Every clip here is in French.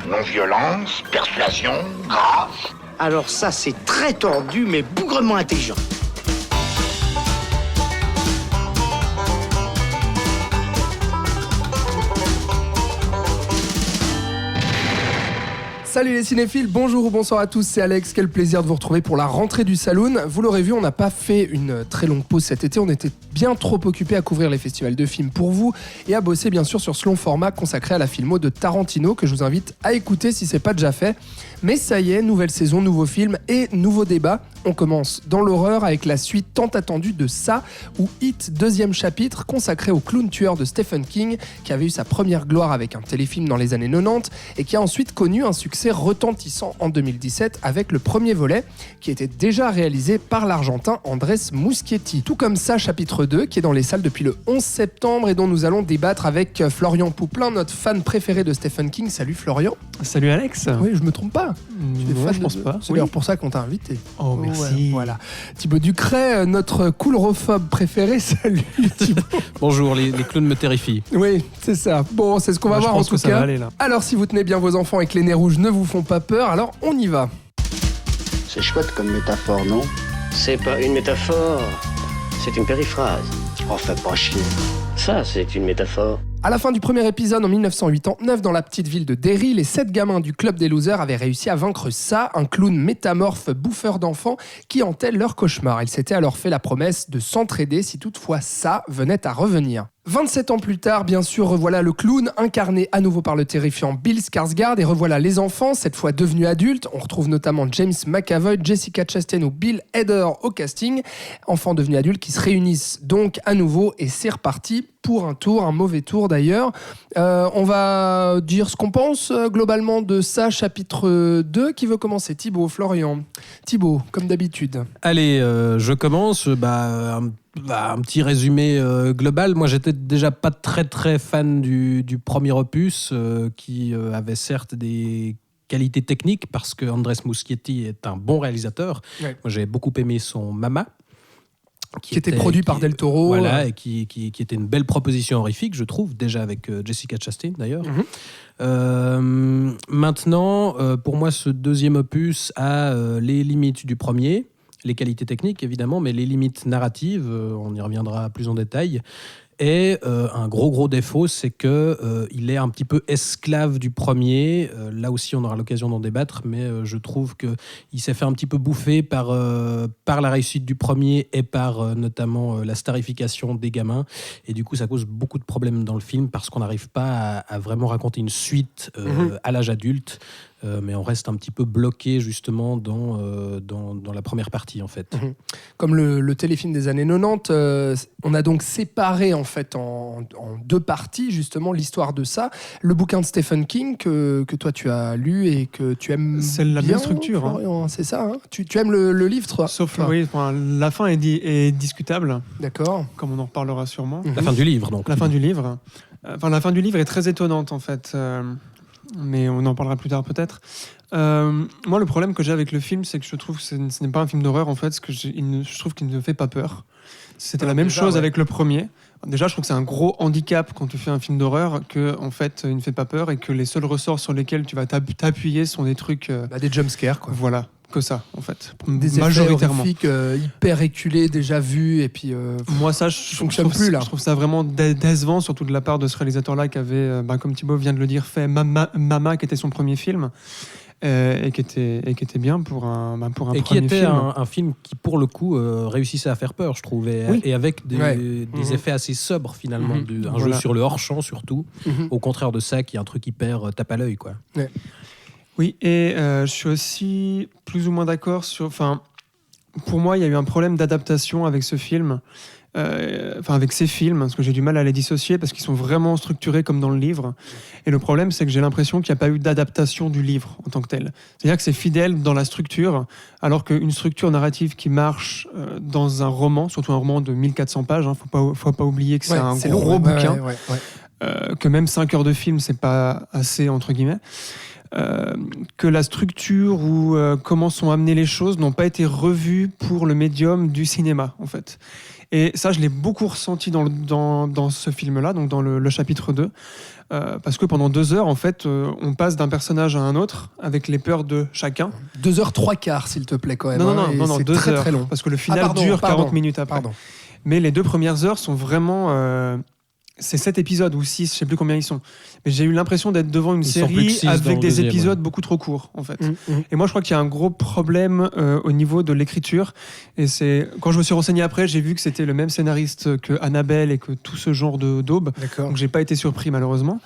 Non-violence, persuasion, grâce. Alors ça, c'est très tordu, mais bougrement intelligent. Salut les cinéphiles, bonjour ou bonsoir à tous, c'est Alex, quel plaisir de vous retrouver pour la rentrée du Saloon. Vous l'aurez vu, on n'a pas fait une très longue pause cet été, on était bien trop occupés à couvrir les festivals de films pour vous et à bosser bien sûr sur ce long format consacré à la filmo de Tarantino que je vous invite à écouter si c'est pas déjà fait. Mais ça y est, nouvelle saison, nouveau film et nouveau débat. On commence dans l'horreur avec la suite tant attendue de Ça ou It, deuxième chapitre consacré au clown tueur de Stephen King qui avait eu sa première gloire avec un téléfilm dans les années 90 et qui a ensuite connu un succès retentissant en 2017 avec le premier volet qui était déjà réalisé par l'Argentin Andrés Muschietti. Tout comme Ça chapitre 2 qui est dans les salles depuis le 11 septembre et dont nous allons débattre avec Florian Pouplin, notre fan préféré de Stephen King. Salut Florian. Salut Alex. Oui, je me trompe pas. Non, je pense pas. C'est d'ailleurs pour ça qu'on t'a invité. Oh, merci. Ouais, voilà. Thibaut Ducret, notre coulrophobe préféré. Salut Thibaut. Bonjour, les clowns me terrifient. Oui, c'est ça. Bon, c'est ce qu'on va voir en tout cas. Aller, là. Alors, si vous tenez bien vos enfants et que les nez rouges ne vous font pas peur, alors on y va. C'est chouette comme métaphore, non? C'est pas une métaphore, c'est une périphrase. Oh, fais pas chier. Ça, c'est une métaphore. À la fin du premier épisode en 1989, dans la petite ville de Derry, les 7 gamins du club des losers avaient réussi à vaincre Ça, un clown métamorphe bouffeur d'enfants qui hantait leur cauchemar. Ils s'étaient alors fait la promesse de s'entraider si toutefois Ça venait à revenir. 27 ans plus tard, bien sûr, revoilà le clown, incarné à nouveau par le terrifiant Bill Skarsgård, et revoilà les enfants, cette fois devenus adultes. On retrouve notamment James McAvoy, Jessica Chastain ou Bill Hader au casting. Enfants devenus adultes qui se réunissent donc à nouveau, et c'est reparti pour un tour, un mauvais tour d'ailleurs. On va dire ce qu'on pense globalement de Ça, chapitre 2. Qui veut commencer? Thibaut, Florian? Thibaut, comme d'habitude. Allez, je commence. Un petit résumé global. Moi, j'étais déjà pas très fan du premier opus, qui avait certes des qualités techniques, parce que Andrés Muschietti est un bon réalisateur. Ouais. Moi, j'avais beaucoup aimé son Mama. Qui était produit par Del Toro. Voilà, et qui était une belle proposition horrifique, je trouve, déjà avec Jessica Chastain d'ailleurs. Maintenant, pour moi, ce deuxième opus a les limites du premier, les qualités techniques évidemment, mais les limites narratives, on y reviendra plus en détail. Et un gros défaut, c'est qu'il est un petit peu esclave du premier. Là aussi, on aura l'occasion d'en débattre, mais je trouve qu'il s'est fait un petit peu bouffer par la réussite du premier et par notamment la starification des gamins. Et du coup, ça cause beaucoup de problèmes dans le film parce qu'on n'arrive pas à vraiment raconter une suite à l'âge adulte. Mais on reste un petit peu bloqué justement dans la première partie en fait. Comme le téléfilm des années 90, on a donc séparé en fait en deux parties justement l'histoire de Ça. Le bouquin de Stephen King que toi tu as lu et que tu aimes. C'est la bien, même structure. Hein. C'est ça. Hein, tu aimes le livre toi? Sauf oui, la fin est discutable. D'accord. Comme on en reparlera sûrement. La fin du livre donc. La fin du livre. La fin du livre est très étonnante en fait. Mais on en parlera plus tard peut-être. Moi, le problème que j'ai avec le film, c'est que je trouve que ce n'est pas un film d'horreur en fait, parce que je trouve qu'il ne fait pas peur. C'était la même chose avec le premier. Déjà, je trouve que c'est un gros handicap quand tu fais un film d'horreur que en fait, il ne fait pas peur et que les seuls ressorts sur lesquels tu vas t'appuyer sont des trucs. Des jumpscares quoi. Voilà. Que ça, en fait. Des majoritairement. Effets horrifiques, hyper éculés, déjà vus, et puis... Moi, ça, je trouve ça vraiment décevant, surtout de la part de ce réalisateur-là qui avait, comme Thibaut vient de le dire, fait Mama, qui était son premier film, et qui était bien pour un premier film. Et qui était un film qui, pour le coup, réussissait à faire peur, je trouve, et avec des effets assez sobres, finalement, un jeu sur le hors-champ, surtout, au contraire de Ça, qui est un truc hyper tape à l'œil, quoi. Ouais. Oui, et je suis aussi plus ou moins d'accord sur... Pour moi, il y a eu un problème d'adaptation avec ce film, avec ces films, parce que j'ai du mal à les dissocier, parce qu'ils sont vraiment structurés comme dans le livre. Et le problème, c'est que j'ai l'impression qu'il n'y a pas eu d'adaptation du livre en tant que tel. C'est-à-dire que c'est fidèle dans la structure, alors qu'une structure narrative qui marche dans un roman, surtout un roman de 1400 pages, faut pas oublier que c'est un gros bouquin, que même 5 heures de film, c'est pas assez, entre guillemets. Que la structure ou comment sont amenées les choses n'ont pas été revues pour le médium du cinéma en fait. Et ça, je l'ai beaucoup ressenti dans ce film-là, donc dans le chapitre 2. Parce que pendant 2 heures, en fait, on passe d'un personnage à un autre avec les peurs de chacun. 2 heures 3/4, s'il te plaît, quand même. Non, c'est 2 très, heures. très long. Parce que le final dure 40 minutes après. Pardon. Mais les 2 premières heures sont vraiment... c'est 7 épisodes ou 6, je sais plus combien ils sont. Mais j'ai eu l'impression d'être devant une Ils sont plus que série 6 dans avec le des deuxième, épisodes beaucoup trop courts, en fait. Mm. Et moi, je crois qu'il y a un gros problème au niveau de l'écriture. Et c'est quand je me suis renseigné après, j'ai vu que c'était le même scénariste que Annabelle et que tout ce genre d'aube. D'accord. Donc, j'ai pas été surpris, malheureusement.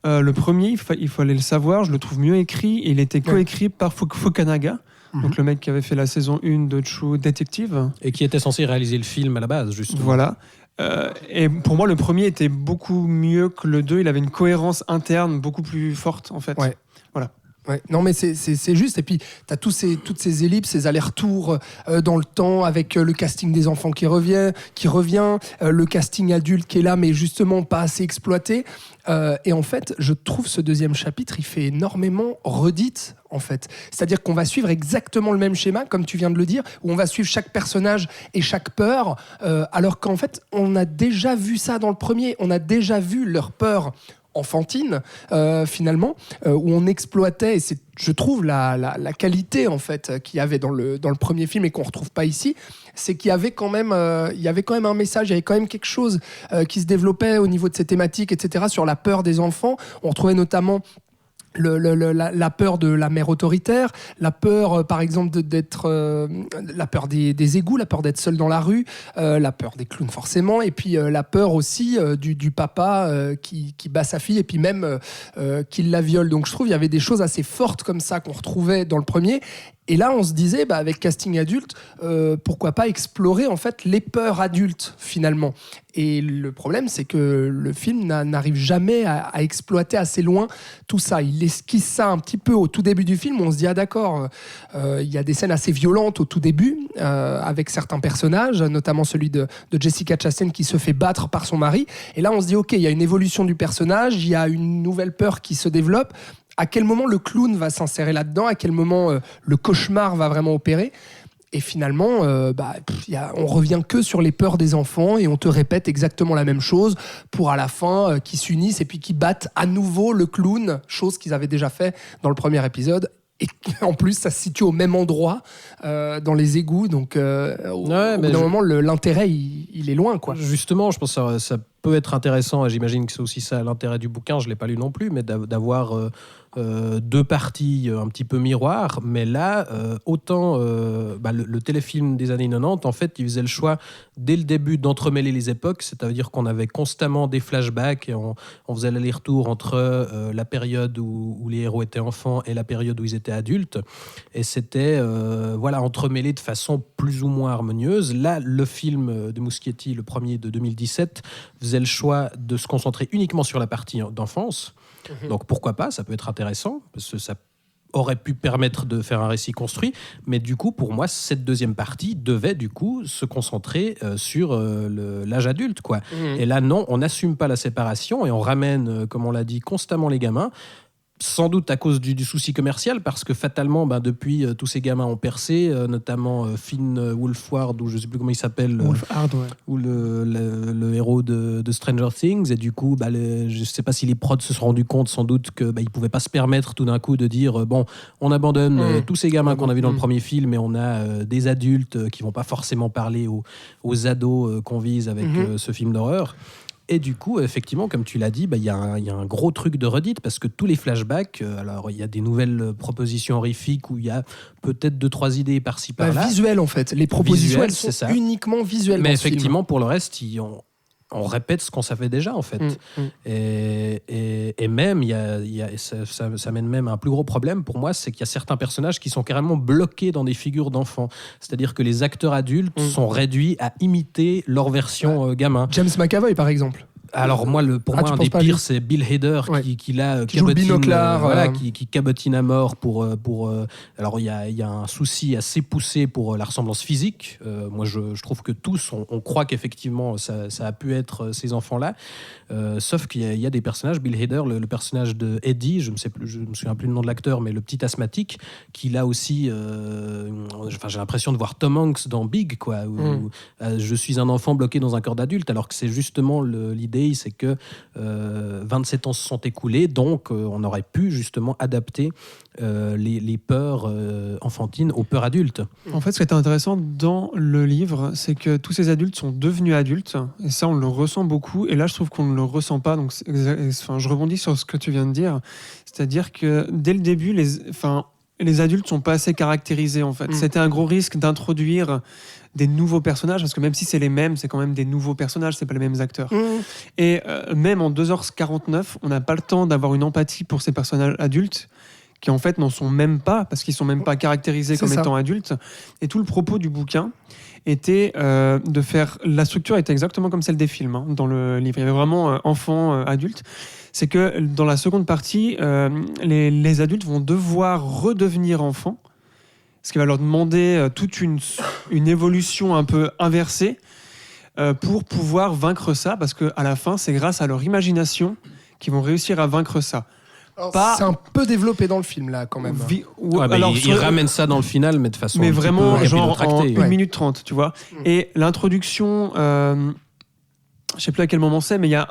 Le premier, il fallait le savoir, je le trouve mieux écrit. Il était coécrit par Fukunaga. Donc le mec qui avait fait la saison 1 de True Detective. Et qui était censé réaliser le film à la base, justement. Voilà. Et pour moi, le premier était beaucoup mieux que le 2. Il avait une cohérence interne beaucoup plus forte, en fait. Ouais. Voilà. Ouais. Non, mais c'est juste. Et puis, tu as toutes ces ellipses, ces allers-retours dans le temps avec le casting des enfants qui revient, le casting adulte qui est là, mais justement pas assez exploité. Et en fait, je trouve ce deuxième chapitre, il fait énormément redite, en fait. C'est-à-dire qu'on va suivre exactement le même schéma, comme tu viens de le dire, où on va suivre chaque personnage et chaque peur, alors qu'en fait, on a déjà vu ça dans le premier. On a déjà vu leur peur enfantine, finalement, où on exploitait, et c'est, je trouve, la qualité, en fait, qu'il y avait dans le premier film et qu'on ne retrouve pas ici, c'est qu'il y avait quand même un message, il y avait quand même quelque chose qui se développait au niveau de ces thématiques, etc., sur la peur des enfants. On retrouvait notamment la peur de la mère autoritaire, la peur par exemple la peur des égouts, la peur d'être seul dans la rue, la peur des clowns forcément, et puis la peur aussi du papa qui bat sa fille et puis même qui la viole. Donc je trouve qu'il y avait des choses assez fortes comme ça qu'on retrouvait dans le premier. Et là, on se disait, avec casting adulte, pourquoi pas explorer en fait les peurs adultes finalement. Et le problème, c'est que le film n'arrive jamais à exploiter assez loin tout ça. Il esquisse ça un petit peu au tout début du film. On se dit, ah d'accord, il y a des scènes assez violentes au tout début avec certains personnages, notamment celui de Jessica Chastain qui se fait battre par son mari. Et là, on se dit, ok, il y a une évolution du personnage, il y a une nouvelle peur qui se développe. À quel moment le clown va s'insérer là-dedans? À quel moment le cauchemar va vraiment opérer? Et finalement, on revient que sur les peurs des enfants et on te répète exactement la même chose pour à la fin qu'ils s'unissent et puis qu'ils battent à nouveau le clown, chose qu'ils avaient déjà fait dans le premier épisode. Et en plus, ça se situe au même endroit, dans les égouts. Donc, au bout d'un moment, l'intérêt, il est loin, quoi. Justement, je pense que ça peut être intéressant, et j'imagine que c'est aussi ça l'intérêt du bouquin, je ne l'ai pas lu non plus, mais d'avoir 2 parties un petit peu miroirs. Mais là, autant le téléfilm des années 90, en fait, il faisait le choix dès le début d'entremêler les époques, c'est-à-dire qu'on avait constamment des flashbacks et on faisait l'aller-retour entre la période où les héros étaient enfants et la période où ils étaient adultes, et c'était entremêlé de façon plus ou moins harmonieuse. Là, le film de Muschietti, le premier de 2017, faisait le choix de se concentrer uniquement sur la partie d'enfance. Donc pourquoi pas, ça peut être intéressant, parce que ça aurait pu permettre de faire un récit construit, mais du coup, pour moi, cette deuxième partie devait du coup se concentrer sur l'âge adulte, quoi. Et là, non, on n'assume pas la séparation et on ramène, comme on l'a dit, constamment les gamins. Sans doute à cause du souci commercial, parce que fatalement, depuis, tous ces gamins ont percé, notamment Finn Wolfhard, ou je ne sais plus comment il s'appelle, ou le héros de Stranger Things, et du coup, je ne sais pas si les prods se sont rendus compte, sans doute, qu'ils ne pouvaient pas se permettre tout d'un coup de dire, on abandonne tous ces gamins qu'on a vus dans le premier film, et on a des adultes qui ne vont pas forcément parler aux ados qu'on vise avec ce film d'horreur. Et du coup, effectivement, comme tu l'as dit, il y a un gros truc de redite, parce que tous les flashbacks, alors il y a des nouvelles propositions horrifiques où il y a peut-être 2-3 idées par-ci par-là. Visuelles, en fait. Les propositions, elles sont uniquement visuelles. Mais effectivement, pour le reste, on répète ce qu'on savait déjà, en fait. Et même, ça mène même à un plus gros problème pour moi, c'est qu'il y a certains personnages qui sont carrément bloqués dans des figures d'enfants. C'est-à-dire que les acteurs adultes sont réduits à imiter leur version gamin. James McAvoy, par exemple. Alors moi, pour moi, tu un penses des pas à lui pires, c'est Bill Hader Ouais. qui là Qui joue le cabotine, binoclard, qui cabotine à mort pour. Alors il y a un souci assez poussé pour la ressemblance physique. Moi, je trouve que tous, on croit qu'effectivement ça a pu être ces enfants-là. Sauf qu'il y a des personnages. Bill Hader, le personnage de Eddie, je me souviens plus le nom de l'acteur, mais le petit asthmatique, qui là aussi, j'ai l'impression de voir Tom Hanks dans Big, quoi. Où, je suis un enfant bloqué dans un corps d'adulte, alors que c'est justement l'idée, c'est que 27 ans se sont écoulés, donc on aurait pu justement adapter les peurs enfantines aux peurs adultes. En fait, ce qui est intéressant dans le livre, c'est que tous ces adultes sont devenus adultes, et ça, on le ressent beaucoup, et là, je trouve qu'on ne le ressent pas, donc je rebondis sur ce que tu viens de dire, c'est-à-dire que dès le début, les adultes sont pas assez caractérisés, en fait. C'était un gros risque d'introduire des nouveaux personnages, parce que même si c'est les mêmes, c'est quand même des nouveaux personnages, c'est pas les mêmes acteurs. Et même en 2h49, on n'a pas le temps d'avoir une empathie pour ces personnages adultes, qui en fait n'en sont même pas, parce qu'ils sont même pas caractérisés comme étant adultes. Et tout le propos du bouquin était de faire... La structure était exactement comme celle des films, hein, dans le livre. Il y avait vraiment enfants, adultes. C'est que dans la seconde partie, les adultes vont devoir redevenir enfants, ce qui va leur demander toute une évolution un peu inversée pour pouvoir vaincre ça, parce qu'à la fin, c'est grâce à leur imagination qu'ils vont réussir à vaincre ça. C'est un peu développé dans le film, là, quand même. Il ramène ça dans le final, mais de façon mais vraiment, genre en ouais. 1 minute 30, tu vois. Et l'introduction, je sais plus à quel moment c'est, mais il y a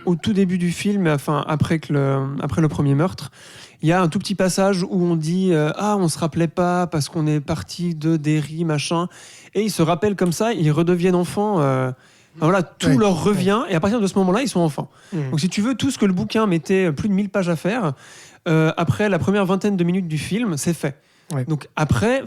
au tout début du film, enfin, après le premier meurtre, il y a un tout petit passage où on dit on se rappelait pas parce qu'on est parti de Derry, machin. Et ils se rappellent comme ça, ils redeviennent enfants. Voilà, tout leur revient, et à partir de ce moment-là, ils sont enfants. Donc si tu veux, tout ce que le bouquin mettait plus de 1000 pages à faire, après la première vingtaine de minutes du film, c'est fait. Donc après,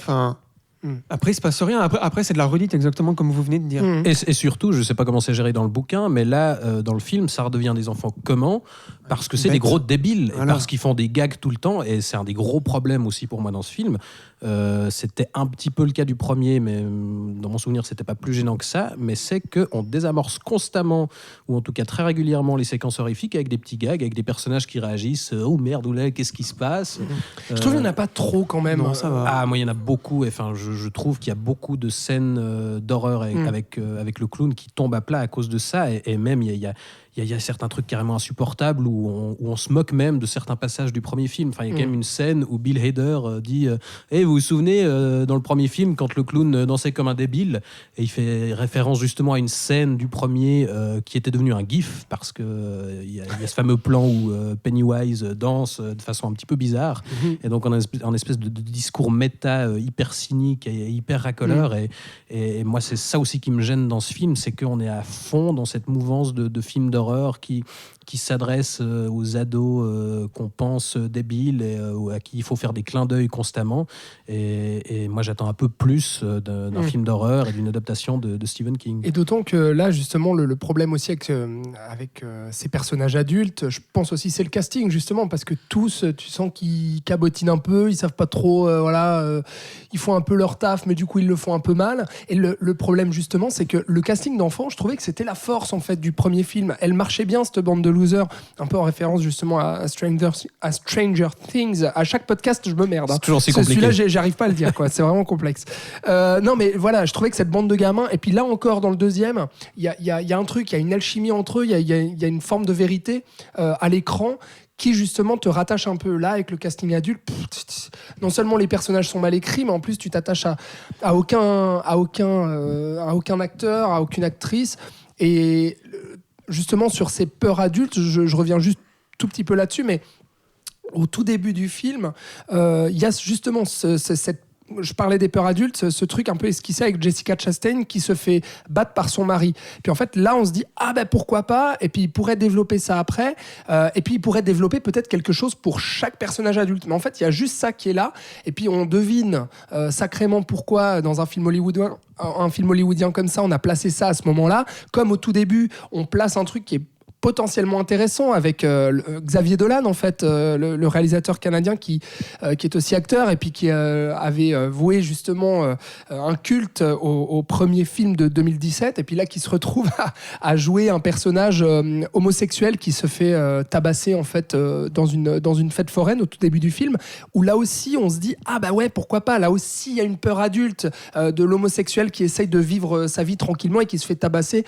il se passe rien. Après, c'est de la redite, exactement comme vous venez de dire. Et surtout, je sais pas comment c'est géré dans le bouquin, mais là, dans le film, ça redevient des enfants comment ? Parce que c'est des gros débiles, et parce qu'ils font des gags tout le temps, et c'est un des gros problèmes aussi pour moi dans ce film. C'était un petit peu le cas du premier, mais dans mon souvenir, c'était pas plus gênant que ça. Mais c'est qu'on désamorce constamment, ou en tout cas très régulièrement, les séquences horrifiques avec des petits gags, avec des personnages qui réagissent. Oh merde, ou là, qu'est-ce qui se passe ? Je trouve qu'il n'y en a pas trop quand même. Non, ça va. Ah, moi, il y en a beaucoup. Enfin, je trouve qu'il y a beaucoup de scènes d'horreur avec le clown qui tombe à plat à cause de ça. Et même, il y a certains trucs carrément insupportables où on se moque même de certains passages du premier film. Enfin, il y a quand même une scène où Bill Hader dit vous vous souvenez, dans le premier film, quand le clown dansait comme un débile, et il fait référence justement à une scène du premier qui était devenue un gif, parce qu'il y a ce fameux plan où Pennywise danse de façon un petit peu bizarre. Et donc, on a un espèce de discours méta hyper cynique et hyper racoleur. Et moi, c'est ça aussi qui me gêne dans ce film, c'est qu'on est à fond dans cette mouvance de films d'horreur qui s'adresse aux ados qu'on pense débiles et à qui il faut faire des clins d'œil constamment. Et moi, j'attends un peu plus d'un film d'horreur et d'une adaptation de Stephen King. Et d'autant que là, justement, le problème aussi avec ces personnages adultes, je pense aussi c'est le casting, justement, parce que tous, tu sens qu'ils cabotinent un peu, ils savent pas trop, ils font un peu leur taf, mais du coup, ils le font un peu mal. Et le problème, justement, c'est que le casting d'enfants, je trouvais que c'était la force, en fait, du premier film. Elle marchait bien, cette bande de losers, un peu en référence, justement, à Stranger Things. À chaque podcast, je me merde. C'est toujours si compliqué. Celui-là, j'arrive pas à le dire, quoi. C'est vraiment complexe. Non, mais voilà, je trouvais que cette bande de gamins, et puis là encore, dans le deuxième, il y a un truc, il y a une alchimie entre eux, il y a une forme de vérité à l'écran qui justement te rattache un peu. Là, avec le casting adulte, non seulement les personnages sont mal écrits, mais en plus tu t'attaches à aucun acteur, à aucune actrice. Et justement, sur ces peurs adultes, je reviens juste tout petit peu là-dessus, mais au tout début du film, il y a justement cette... Je parlais des peurs adultes, ce truc un peu esquissé avec Jessica Chastain qui se fait battre par son mari. Puis en fait, là, on se dit, pourquoi pas ? Et puis, il pourrait développer ça après. Et puis, il pourrait développer peut-être quelque chose pour chaque personnage adulte. Mais en fait, il y a juste ça qui est là. Et puis, on devine sacrément pourquoi, dans un film hollywoodien comme ça, on a placé ça à ce moment-là. Comme au tout début, on place un truc qui est potentiellement intéressant avec Xavier Dolan, en fait, le réalisateur canadien qui est aussi acteur et puis qui avait voué justement un culte au premier film de 2017 et puis là qui se retrouve à jouer un personnage homosexuel qui se fait tabasser en fait dans une fête foraine au tout début du film, où là aussi on se dit ah bah ouais, pourquoi pas, là aussi il y a une peur adulte de l'homosexuel qui essaye de vivre sa vie tranquillement et qui se fait tabasser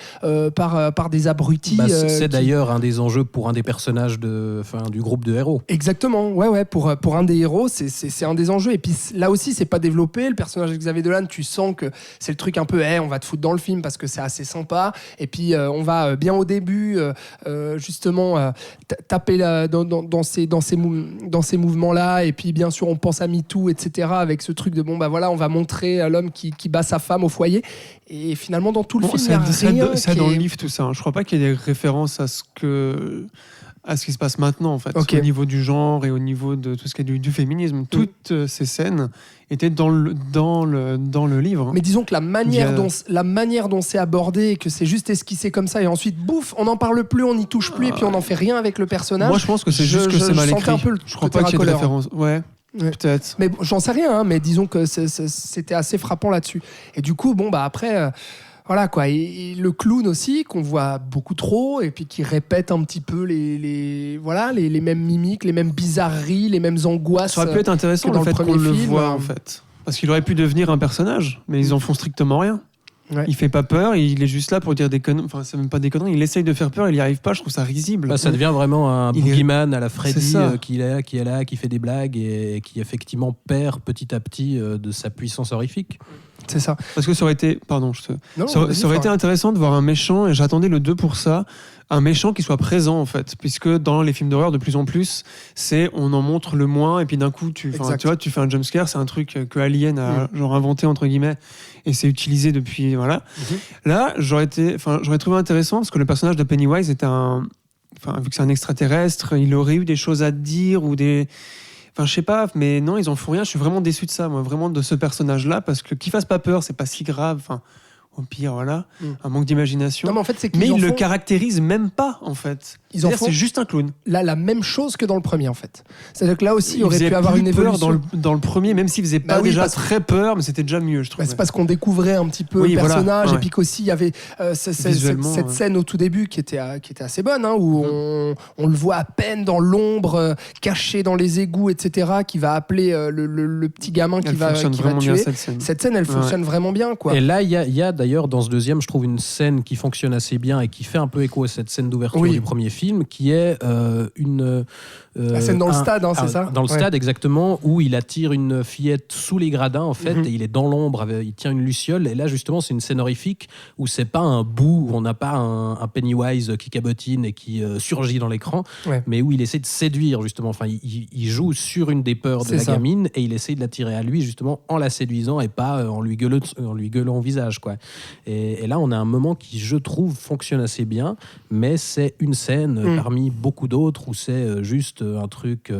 par des abrutis. C'est d'ailleurs un des enjeux pour un des personnages du groupe de héros. Exactement, ouais, pour un des héros, c'est un des enjeux. Et puis là aussi, c'est pas développé. Le personnage de Xavier Dolan, tu sens que c'est le truc un peu, on va te foutre dans le film parce que c'est assez sympa. Et puis on va bien au début, justement, taper dans ces mouvements-là. Et puis bien sûr, on pense à MeToo, etc. Avec ce truc de bon, bah voilà, on va montrer l'homme qui bat sa femme au foyer. Et finalement, dans tout le film, il y a rien. C'est dans le livre tout ça. Je crois pas qu'il y ait des références à ce qui se passe maintenant en fait, au niveau du genre et au niveau de tout ce qui est du féminisme. Toutes ces scènes étaient dans le livre. Mais disons que la manière dont c'est abordé, que c'est juste esquissé comme ça et ensuite bouf, on n'en parle plus, on n'y touche plus et puis on n'en fait rien avec le personnage. Moi je pense que c'est juste que c'est mal écrit. Je crois pas qu'il y ait de référence. Ouais. Peut-être. Mais j'en sais rien, hein, mais disons que c'était assez frappant là-dessus. Et du coup, bon, bah après, voilà quoi. Et le clown aussi, qu'on voit beaucoup trop, et puis qui répète un petit peu les mêmes mimiques, les mêmes bizarreries, les mêmes angoisses. Ça aurait pu être intéressant le fait qu'on le voit en fait. Parce qu'il aurait pu devenir un personnage, mais ils en font strictement rien. Ouais. Il fait pas peur, il est juste là pour dire des conneries. Enfin, c'est même pas des conneries. Il essaye de faire peur, il y arrive pas. Je trouve ça risible. Ça devient vraiment un boogeyman à la Freddy qui est là, qui fait des blagues et qui effectivement perd petit à petit de sa puissance horrifique. C'est ça. Parce que ça aurait été, ça aurait été intéressant de voir un méchant, et j'attendais le 2 pour ça, un méchant qui soit présent en fait, puisque dans les films d'horreur de plus en plus, on en montre le moins et puis d'un coup tu fais un jumpscare, c'est un truc que Alien a genre inventé entre guillemets et c'est utilisé depuis voilà. Là j'aurais trouvé intéressant parce que le personnage de Pennywise était vu que c'est un extraterrestre, il aurait eu des choses à dire ou des... Enfin, je sais pas, mais non, ils en font rien. Je suis vraiment déçu de ça, moi, vraiment de ce personnage-là, parce que qu'il fasse pas peur, c'est pas si grave. Enfin, au pire, voilà, un manque d'imagination. Non, mais en fait, c'est mais ils le caractérisent même pas, en fait. C'est juste un clown. Là, la même chose que dans le premier, en fait. C'est-à-dire que là aussi, il aurait pu avoir une évolution. Dans le premier, même s'il faisait pas déjà très peur, mais c'était déjà mieux, je trouve. C'est parce qu'on découvrait un petit peu le personnage, et puis qu'aussi, il y avait cette scène au tout début qui était assez bonne, hein, où on le voit à peine dans l'ombre, caché dans les égouts, etc., qui va appeler le petit gamin qui va tuer. Cette scène, elle fonctionne vraiment bien, quoi. Et là, il y a d'ailleurs, dans ce deuxième, je trouve une scène qui fonctionne assez bien et qui fait un peu écho à cette scène d'ouverture du premier film, qui est la scène dans le stade, c'est ça ? Dans le stade, exactement, où il attire une fillette sous les gradins, en fait, et il est dans l'ombre, il tient une luciole, et là, justement, c'est une scène horrifique où c'est pas un bout, où on n'a pas un Pennywise qui cabotine et qui surgit dans l'écran, mais où il essaie de séduire, justement. Enfin, il joue sur une des peurs de la gamine, et il essaie de l'attirer à lui, justement, en la séduisant et pas en lui gueulant au visage, quoi. Et là, on a un moment qui, je trouve, fonctionne assez bien, mais c'est une scène parmi beaucoup d'autres où c'est juste un truc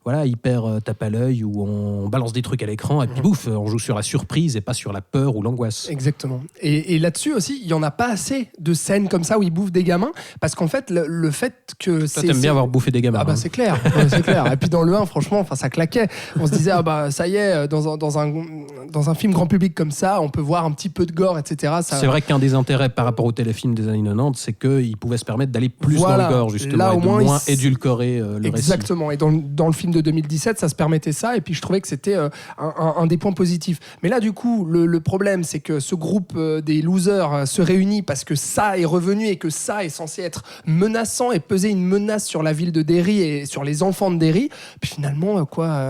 hyper tape à l'œil, où on balance des trucs à l'écran et puis bouf, on joue sur la surprise et pas sur la peur ou l'angoisse. Exactement. Et là-dessus aussi, il y en a pas assez de scènes comme ça où ils bouffent des gamins, parce qu'en fait, le fait que toi, t'aimes bien avoir bouffé des gamins. Ah bah c'est clair, c'est clair. Et puis dans le 1, franchement, ça claquait. On se disait ça y est, dans un film grand public comme ça, on peut voir un petit peu de gore, etc. C'est vrai qu'un des intérêts par rapport aux téléfilms des années 90, c'est qu'ils pouvaient se permettre d'aller plus dans le gore, justement, là, et de moins édulcorer le récit. Exactement. Et dans le film de 2017, ça se permettait ça, et puis je trouvais que c'était un des points positifs. Mais là, du coup, le problème, c'est que ce groupe des losers se réunit parce que ça est revenu et que ça est censé être menaçant et peser une menace sur la ville de Derry et sur les enfants de Derry. Puis finalement,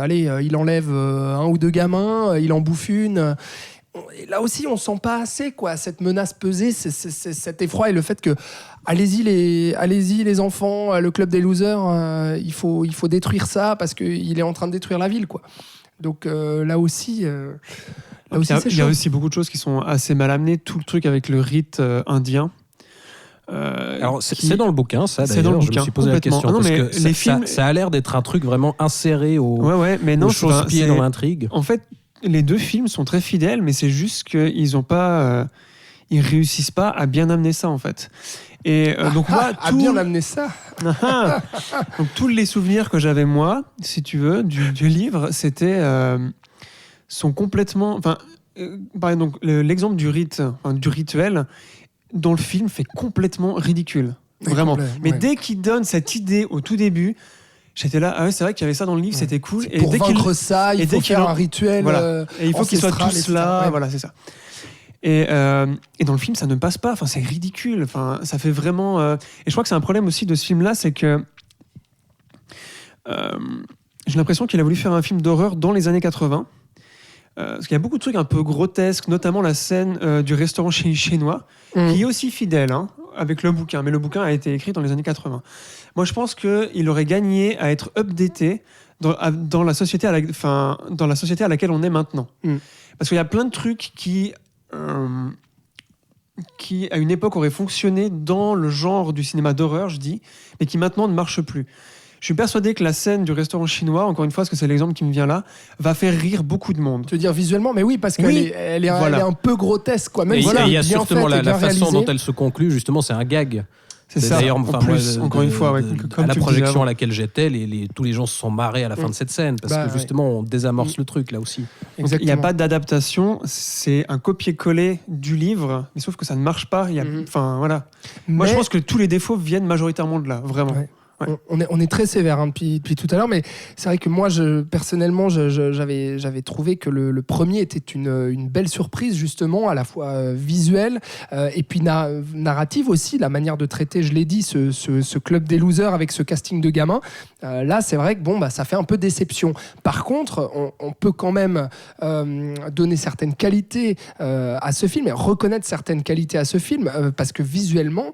il enlève un ou deux gamins, il en bouffe une. Et là aussi, on sent pas assez cette menace peser, cet effroi et le fait que allez-y les enfants, le club des losers, il faut détruire ça parce qu'il est en train de détruire la ville, quoi. Donc là aussi, il y a aussi beaucoup de choses qui sont assez mal amenées. Tout le truc avec le rite indien. Alors c'est dans le bouquin, ça d'ailleurs. Je me suis posé la question parce que ça a l'air d'être un truc vraiment inséré au chausse-pied dans l'intrigue. En fait, les deux films sont très fidèles, mais c'est juste qu'ils n'ont pas ils réussissent pas à bien amener ça en fait. Et donc moi, à bien amener ça. donc tous les souvenirs que j'avais moi, si tu veux, du livre, c'était sont complètement. Enfin, par exemple, l'exemple du rite, du rituel, dans le film, fait complètement ridicule, vraiment. Mais dès qu'il donne cette idée au tout début. J'étais là, ah ouais, c'est vrai qu'il y avait ça dans le livre, c'était cool. Et pour vaincre ça, il faut faire un rituel. Voilà. Et il faut qu'ils soient tous là, ouais. voilà, c'est ça. Et dans le film, ça ne passe pas. Enfin, c'est ridicule. Enfin, ça fait vraiment. Et je crois que c'est un problème aussi de ce film-là, c'est que j'ai l'impression qu'il a voulu faire un film d'horreur dans les années 80. Parce qu'il y a beaucoup de trucs un peu grotesques, notamment la scène du restaurant chinois, qui est aussi fidèle avec le bouquin. Mais le bouquin a été écrit dans les années 80. Moi, je pense qu'il aurait gagné à être updaté dans la société à laquelle on est maintenant. Parce qu'il y a plein de trucs qui, à une époque, auraient fonctionné dans le genre du cinéma d'horreur, je dis, mais qui maintenant ne marchent plus. Je suis persuadé que la scène du restaurant chinois, encore une fois, parce que c'est l'exemple qui me vient là, va faire rire beaucoup de monde. Tu veux dire visuellement, mais oui, parce qu'elle elle est un peu grotesque, quoi. Même et il y a bien surtout faite, la façon réalisée. dont elle se conclut, justement, c'est un gag. C'est ça. D'ailleurs, En plus, encore une fois, comme à la tu le projection disais à laquelle j'étais, tous les gens se sont marrés à la fin de cette scène parce que justement, on désamorce le truc là aussi. Il n'y a pas d'adaptation, c'est un copier-coller du livre, mais sauf que ça ne marche pas. Enfin, voilà. Moi, je pense que tous les défauts viennent majoritairement de là, vraiment. Ouais. Ouais. On est très sévère depuis tout à l'heure, mais c'est vrai que moi, personnellement, j'avais trouvé que le premier était une belle surprise, justement, à la fois visuelle et puis narrative aussi, la manière de traiter, je l'ai dit, ce club des losers avec ce casting de gamins. Là, c'est vrai que ça fait un peu déception. Par contre, on peut quand même donner certaines qualités à ce film, et reconnaître certaines qualités à ce film, parce que visuellement,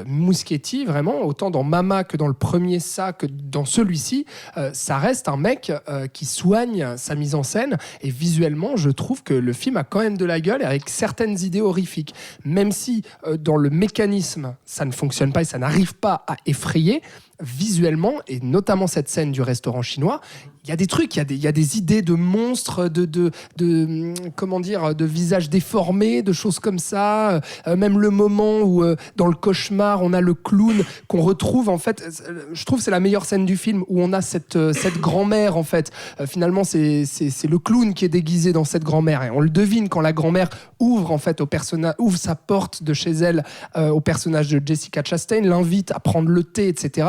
Muschietti, vraiment, autant dans Mama que dans le premier ça que dans celui-ci, ça reste un mec qui soigne sa mise en scène, et visuellement je trouve que le film a quand même de la gueule avec certaines idées horrifiques, même si dans le mécanisme ça ne fonctionne pas et ça n'arrive pas à effrayer. Visuellement, et notamment cette scène du restaurant chinois, il y a des trucs, il y a des idées de monstres, de visages déformés, de choses comme ça. Même le moment où, dans le cauchemar, on a le clown qu'on retrouve, en fait, je trouve que c'est la meilleure scène du film, où on a cette grand-mère, en fait. Finalement, c'est le clown qui est déguisé dans cette grand-mère. Et on le devine quand la grand-mère ouvre, en fait, ouvre sa porte de chez elle au personnage de Jessica Chastain, l'invite à prendre le thé, etc.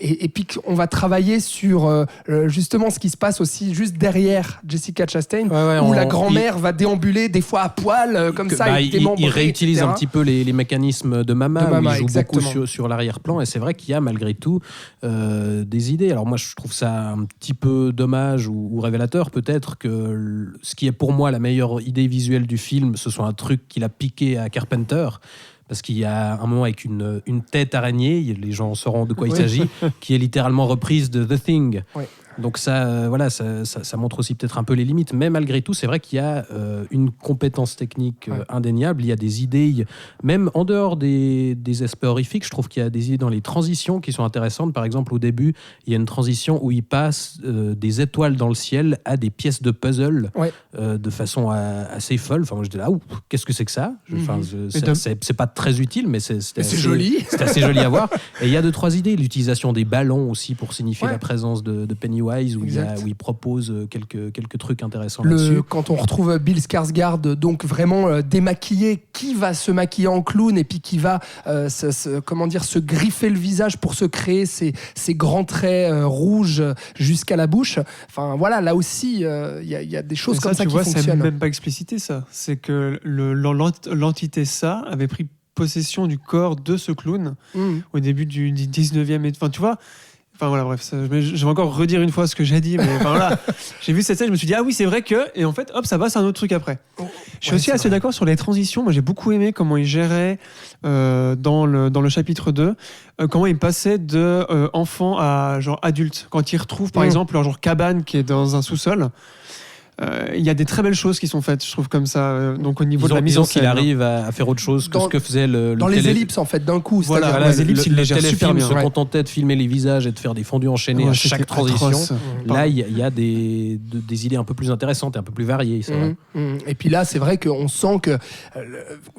Et puis on va travailler sur justement ce qui se passe aussi juste derrière Jessica Chastain, où la grand-mère va déambuler des fois à poil comme ça. Il réutilise etc. un petit peu les mécanismes de Mama, où il joue exactement. beaucoup sur l'arrière-plan, et c'est vrai qu'il y a malgré tout des idées. Alors moi je trouve ça un petit peu dommage ou révélateur peut-être que ce qui est pour moi la meilleure idée visuelle du film, ce soit un truc qu'il a piqué à Carpenter. Parce qu'il y a un moment avec une tête araignée, les gens sauront de quoi il s'agit, qui est littéralement reprise de The Thing. Oui. Donc ça montre aussi peut-être un peu les limites. Mais malgré tout, c'est vrai qu'il y a une compétence technique indéniable. Il y a des idées, même en dehors des aspects horrifiques, je trouve qu'il y a des idées dans les transitions qui sont intéressantes. Par exemple, au début, il y a une transition où il passe des étoiles dans le ciel à des pièces de puzzle de façon assez folle. Enfin, moi, j'étais là, qu'est-ce que c'est que ça ? C'est pas très utile, mais c'est joli. C'est assez joli à voir. Et il y a 2-3 idées. L'utilisation des ballons aussi pour signifier la présence de Pennywise, où il propose quelques trucs intéressants là-dessus. Quand on retrouve Bill Skarsgård, donc vraiment démaquillé, qui va se maquiller en clown et puis qui va se griffer le visage pour se créer ces grands traits rouges jusqu'à la bouche. Enfin voilà, là aussi il y a des choses comme ça qui fonctionnent. C'est même pas explicité ça. C'est que l'entité ça avait pris possession du corps de ce clown au début du 19e. Enfin tu vois. Enfin voilà, bref, je vais encore redire une fois ce que j'ai dit, mais enfin, voilà. J'ai vu cette scène, je me suis dit, ah oui, c'est vrai que. Et en fait, hop, ça passe à un autre truc après. Je suis aussi assez d'accord sur les transitions. Moi, j'ai beaucoup aimé comment il gérait dans le chapitre 2, comment il passait de enfant à genre adulte. Quand il retrouve, par exemple, leur genre cabane qui est dans un sous-sol. il y a des très belles choses qui sont faites, je trouve, comme ça. Donc au niveau de la mise en scène. Qu'il arrive à faire autre chose que ce que faisait le dans les ellipses, en fait, d'un coup. Voilà, c'est-à-dire, les ellipses, il les gère super bien. se contentait de filmer les visages et de faire des fondus enchaînés à chaque transition. Atroce. Là, il y a des idées un peu plus intéressantes et un peu plus variées, c'est vrai. Et puis là, c'est vrai qu'on sent que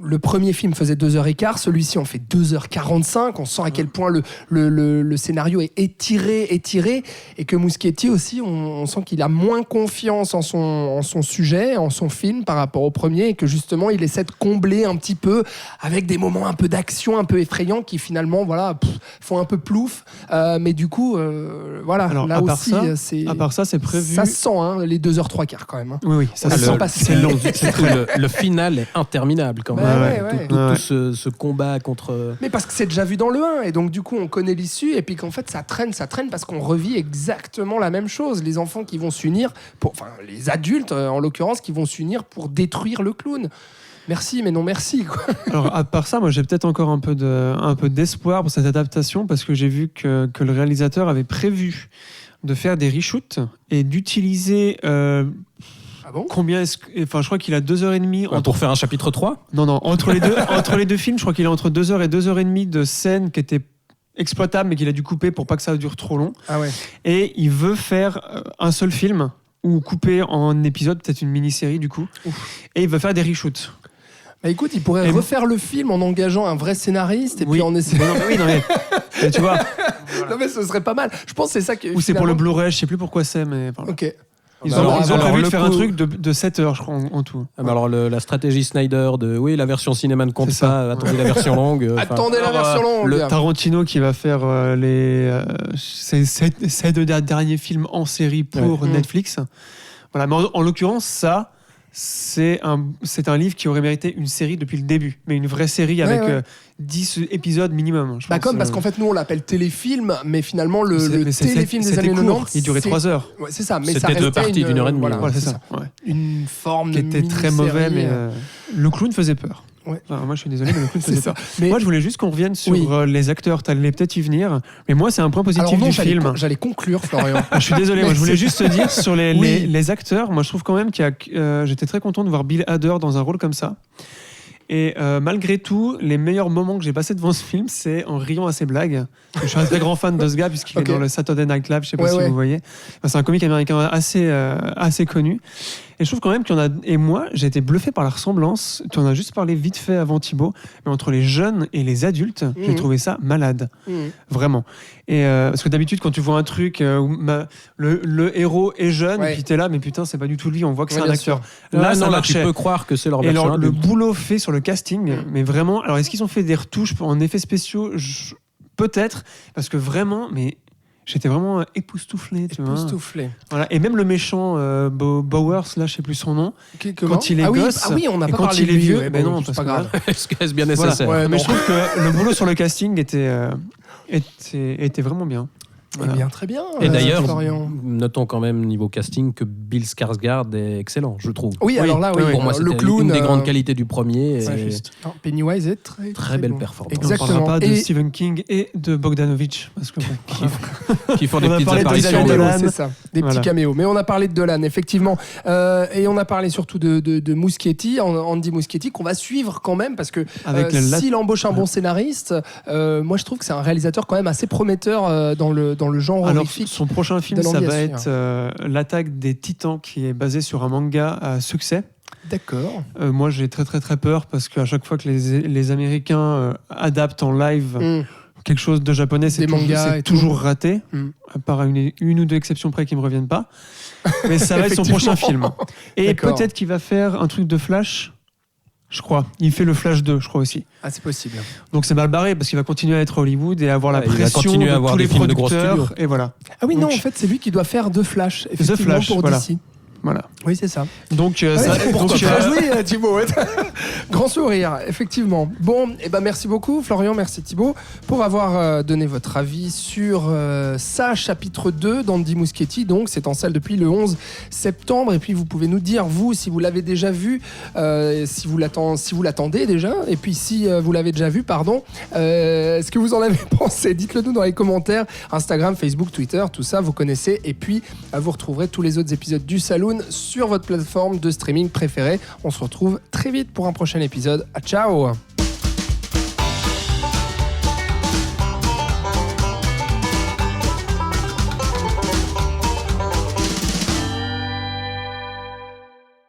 le premier film faisait 2h15, celui-ci en fait 2h45. On sent à quel point le scénario est étiré, et que Muschietti aussi, on sent qu'il a moins confiance en son sujet, en son film par rapport au premier, et que justement, il essaie de combler un petit peu avec des moments un peu d'action, un peu effrayants, qui finalement, font un peu plouf. Mais du coup, Alors, là aussi, à part ça, c'est prévu. ça sent les 2h15 quarts quand même. Oui, ça On se sent sent. passer. C'est long. Le final est interminable quand même. Ouais. Tout ce combat contre... Mais parce que c'est déjà vu dans le 1, et donc du coup on connaît l'issue, et puis qu'en fait ça traîne parce qu'on revit exactement la même chose. Les enfants qui vont s'unir, les adultes en l'occurrence, qui vont s'unir pour détruire le clown. Merci, mais non merci, quoi. Alors, à part ça, moi, j'ai peut-être encore un peu d'espoir pour cette adaptation, parce que j'ai vu que le réalisateur avait prévu de faire des reshoots et d'utiliser... Ah bon ? Combien est-ce que... Enfin, je crois qu'il a 2h30... Pour faire un chapitre 3 ? Non, entre les deux films, je crois qu'il a entre 2h et 2h30 de scènes qui étaient exploitables, mais qu'il a dû couper pour pas que ça dure trop long. Ah ouais. Et il veut faire un seul film, ou couper en épisodes, peut-être une mini-série du coup. Et il veut faire des reshoots. Bah écoute, il pourrait refaire le film en engageant un vrai scénariste, et puis en essayant... Mais tu vois... Non mais ce serait pas mal. Je pense que c'est ça que... Ou c'est pour le Blu-ray, je sais plus pourquoi c'est, mais... Ok. Ils ont prévu de faire un truc de 7 heures, je crois, en tout. Alors, la stratégie Snyder la version cinéma ne compte pas, attendez la version longue. Attendez la version longue. Le Tarantino qui va faire ses 2 derniers films en série pour Netflix. Voilà, mais en l'occurrence, ça... C'est un livre qui aurait mérité une série depuis le début, mais une vraie série avec 10 épisodes minimum. Je pense, parce qu'en fait, nous on l'appelle téléfilm, mais finalement le téléfilm des années court, 90. Il durait 3 heures. Ouais, c'est ça, mais c'était ça restait 2 parties d'une heure et demie. Voilà, c'est ça. Ouais. Une forme qui de était très mauvais, mais mini-série. le clown faisait peur. Ouais. Enfin, moi je suis désolé, mais le clown faisait peur. Mais... Moi je voulais juste qu'on revienne sur les acteurs, t'allais peut-être y venir, mais moi c'est un point positif du film. J'allais conclure, Florian. Je suis désolé, moi je voulais juste te dire sur les acteurs, moi je trouve quand même j'étais très content de voir Bill Hader dans un rôle comme ça. Et malgré tout, les meilleurs moments que j'ai passés devant ce film, c'est en riant à ses blagues. Je suis un très grand fan de ce gars, puisqu'il est dans le Saturday Night Live, je sais pas si vous voyez. Enfin, c'est un comique américain assez connu. Et je trouve quand même qu'il y en a... Et moi, j'ai été bluffé par la ressemblance. Tu en as juste parlé vite fait avant, Thibaut. Mais entre les jeunes et les adultes, j'ai trouvé ça malade. Vraiment. Et parce que d'habitude, quand tu vois un truc où le héros est jeune, et puis t'es là, mais putain, c'est pas du tout lui. On voit que c'est un acteur. Là, tu peux croire que c'est leur version. Et alors, le boulot fait sur le casting, mais vraiment... Alors, est-ce qu'ils ont fait des retouches en effets spéciaux ? Peut-être, parce que vraiment... mais j'étais vraiment époustouflé, tu vois. Voilà. Et même le méchant Bowers, là, je sais plus son nom, quand il est gosse, on n'a pas quand parlé il de est lui, vieux, ben non, c'est pas grave. Est-ce bien nécessaire? Voilà. Mais je trouve que le boulot sur le casting était vraiment bien. Voilà. Eh bien, très bien. Et d'ailleurs, Florian, notons quand même niveau casting que Bill Skarsgård est excellent, je trouve. Oui, alors là, pour moi, c'était le clown, une des grandes qualités du premier. Pennywise est très belle bon. performance. Exactement. On ne parlera pas de Stephen King et de Bogdanovich parce que qui font des petites apparitions. C'est ça, des petits caméos. Mais on a parlé de Dolan, effectivement, et on a parlé surtout de Muschietti, Andy Muschietti, qu'on va suivre quand même parce que s'il embauche un bon scénariste, moi je trouve que c'est un réalisateur quand même assez prometteur dans le genre horrifique. Son prochain film, ça va être L'attaque des Titans, qui est basé sur un manga à succès. D'accord. Moi, j'ai très très très peur parce qu'à chaque fois que les Américains adaptent en live quelque chose de japonais, c'est toujours raté, à part une ou deux exceptions près qui me reviennent pas. Mais ça va être son prochain film. Et peut-être qu'il va faire un truc de Flash. Je crois. Il fait le Flash 2, je crois aussi. Ah, c'est possible. Donc c'est mal barré parce qu'il va continuer à être Hollywood et avoir la pression de tous les producteurs. Et voilà. Ah oui, non, en fait, c'est lui qui doit faire The Flash. Effectivement, The Flash, pour DC. Voilà. Oui, c'est ça. Donc, bien joué, Thibaut. Grand sourire, effectivement. Bon, merci beaucoup, Florian, merci Thibaut, pour avoir donné votre avis sur ça, chapitre 2 d'Andy Muschietti. Donc, c'est en salle depuis le 11 septembre. Et puis, vous pouvez nous dire, vous, si vous l'avez déjà vu, si vous l'attendez déjà. Et puis, si vous l'avez déjà vu, ce que vous en avez pensé. Dites-le nous dans les commentaires. Instagram, Facebook, Twitter, tout ça, vous connaissez. Et puis, vous retrouverez tous les autres épisodes du Saloon Saloon sur votre plateforme de streaming préférée. On se retrouve très vite pour un prochain épisode. Ciao.